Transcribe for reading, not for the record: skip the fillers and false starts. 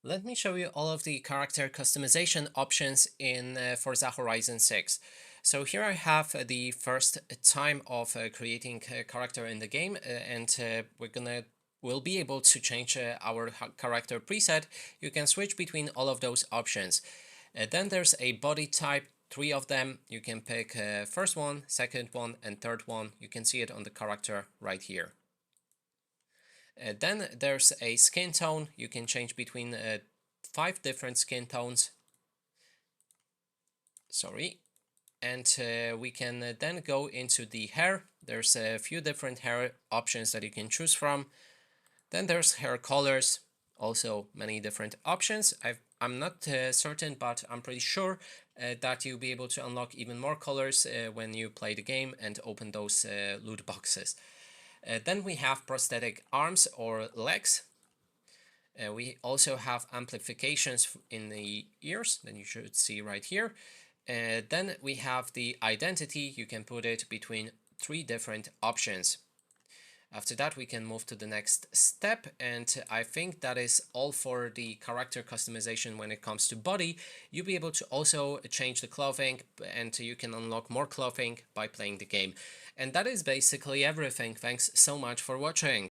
Let me show you all of the character customization options in Forza Horizon 6. So here I have the first time of creating a character in the game, and we'll be able to change our character preset. You can switch between all of those options. Then there's a body type, three of them. You can pick first one, second one, and third one. You can see it on the character right here. Then there's a skin tone. You can change between 5 different skin tones. Sorry. And we can then go into the hair. There's a few different hair options that you can choose from. Then there's hair colors, also many different options. I'm not certain, but I'm pretty sure that you'll be able to unlock even more colors when you play the game and open those loot boxes. Then we have prosthetic arms or legs. We also have amplifications in the ears that you should see right here. Then we have the identity. You can put it between 3 different options. After that, we can move to the next step, and I think that is all for the character customization when it comes to body. You'll be able to also change the clothing, and you can unlock more clothing by playing the game. And that is basically everything. Thanks so much for watching.